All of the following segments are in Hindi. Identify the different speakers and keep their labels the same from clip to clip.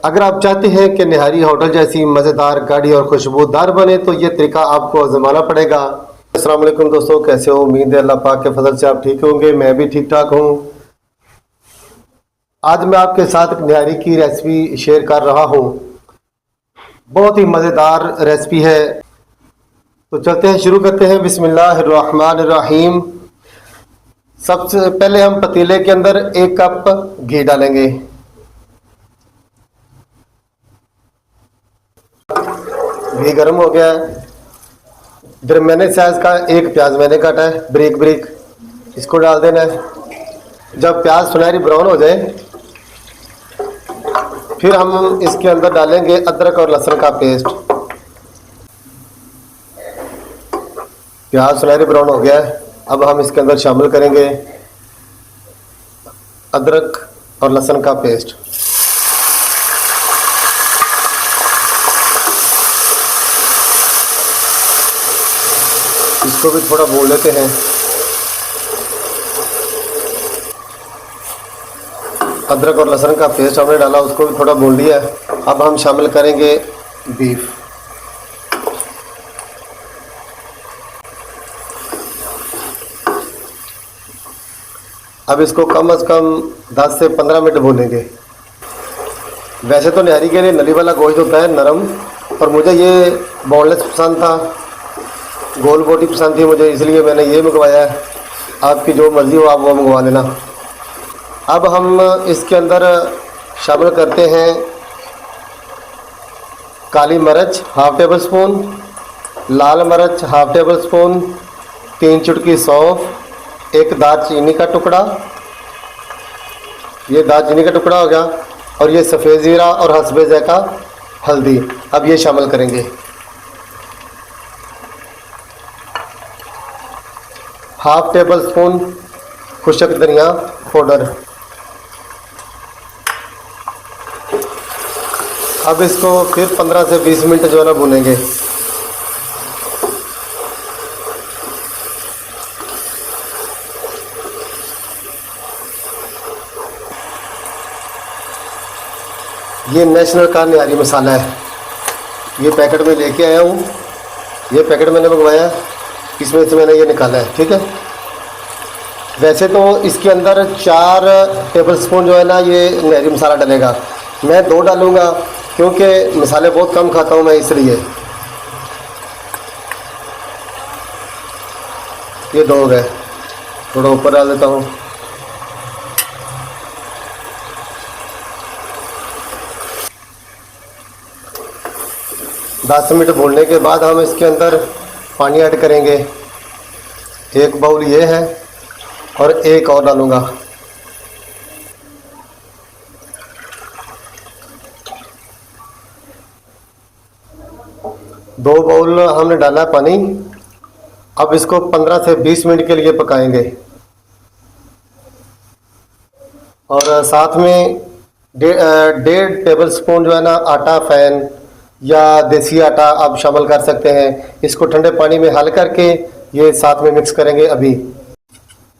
Speaker 1: अगर आप चाहते हैं कि निहारी होटल जैसी मज़ेदार, गाढ़ी और खुशबूदार बने तो ये तरीका आपको आजमाना पड़ेगा। अस्सलाम वालेकुम दोस्तों, कैसे हो? उम्मीद है अल्लाह पाक के फजल से आप ठीक होंगे। मैं भी ठीक ठाक हूँ। आज मैं आपके साथ एक निहारी की रेसिपी शेयर कर रहा हूँ। बहुत ही मज़ेदार रेसिपी है। तो चलते हैं, शुरू करते हैं। बिस्मिल्लाहिर्रहमानिर्रहीम। सबसे पहले हम पतीले के अंदर 1 कप घी डालेंगे। घी गर्म हो गया है। इधर मैंने साइज का 1 प्याज मैंने काटा है ब्रीक ब्रीक, इसको डाल देना है। जब प्याज सुनहरी ब्राउन हो जाए फिर हम इसके अंदर डालेंगे अदरक और लहसुन का पेस्ट। प्याज सुनहरी ब्राउन हो गया है, अब हम इसके अंदर शामिल करेंगे अदरक और लहसुन का पेस्ट। इसको भी थोड़ा भून लेते हैं। अदरक और लहसुन का पेस्ट हमने डाला, उसको भी थोड़ा भून लिया है। अब हम शामिल करेंगे बीफ। अब इसको कम से कम 10 से 15 मिनट भूनेंगे। वैसे तो निहारी के लिए नली वाला गोश्त होता है नरम, और मुझे ये बोनलेस पसंद था, गोल बोटी पसंद थी मुझे, इसलिए मैंने ये मंगवाया है। आपकी जो मर्ज़ी हो आप वो मंगवा लेना। अब हम इसके अंदर शामिल करते हैं काली मिर्च हाफ टेबल स्पून, लाल मिर्च हाफ टेबल स्पून, 3 चुटकी सौंफ, 1 दालचीनी का टुकड़ा, ये दालचीनी का टुकड़ा हो गया, और ये सफ़ेद ज़ीरा और हस्बे ज़ायक़ा हल्दी। अब ये शामिल करेंगे। हाफ टेबल स्पून खुश्क धनिया पाउडर। अब इसको फिर 15 से 20 मिनट जो है ना भूनेंगे। ये नेशनल का निहारी मसाला है, ये पैकेट में लेके आया हूँ। ये पैकेट मैंने मंगवाया, इसमें से मैंने ये निकाला है, ठीक है। वैसे तो इसके अंदर 4 टेबल स्पून जो है ना ये निहारी मसाला डलेगा, मैं 2 डालूँगा क्योंकि मसाले बहुत कम खाता हूँ मैं, इसलिए ये 2 हो गए। थोड़ा ऊपर डाल देता हूँ। दस मिनट भूनने के बाद हम इसके अंदर पानी ऐड करेंगे। 1 बाउल ये है और 1 और डालूँगा। दो बाउल हमने डाला पानी। अब इसको 15 से 20 मिनट के लिए पकाएंगे, और साथ में 1.5 टेबल स्पून जो है ना आटा फैन या देसी आटा आप शामिल कर सकते हैं। इसको ठंडे पानी में हल करके ये साथ में मिक्स करेंगे। अभी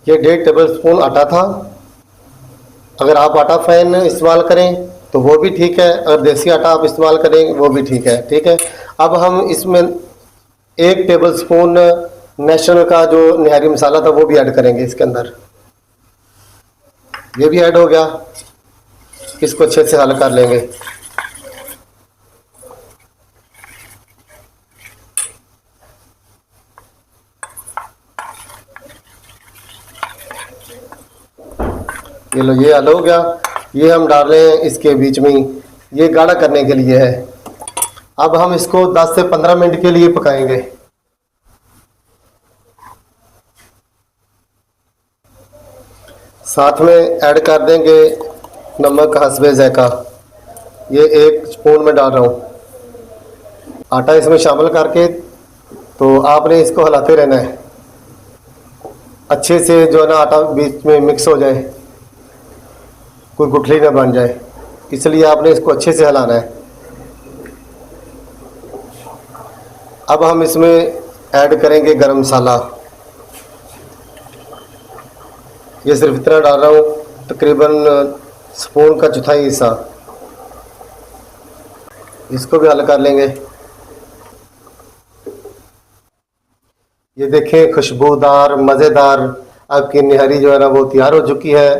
Speaker 1: ये 1.5 टेबल स्पून आटा था। अगर आप आटा फैन इस्तेमाल करें तो वो भी ठीक है, अगर देसी आटा आप इस्तेमाल करें वो भी ठीक है, ठीक है। अब हम इसमें 1 टेबल स्पून नेशनल का जो निहारी मसाला था वो भी ऐड करेंगे इसके अंदर। ये भी ऐड हो गया। इसको अच्छे से हल कर लेंगे। ये लो, ये हल हो गया। ये हम डाल रहे हैं इसके बीच में, ये गाढ़ा करने के लिए है। अब हम इसको 10 से 15 मिनट के लिए पकाएंगे। साथ में ऐड कर देंगे नमक हस्बे ज़ायक़ा। ये 1 स्पून में डाल रहा हूँ। आटा इसमें शामिल करके तो आपने इसको हिलाते रहना है, अच्छे से जो है ना आटा बीच में मिक्स हो जाए, कोई गुठली ना बन जाए, इसलिए आपने इसको अच्छे से हिलाना है। अब हम इसमें ऐड करेंगे गरम मसाला। ये सिर्फ इतना डाल रहा हूँ, तकरीबन स्पून का चौथाई हिस्सा। इसको भी हल कर लेंगे। ये देखें खुशबूदार मज़ेदार आपकी निहारी जो है ना वो तैयार हो चुकी है।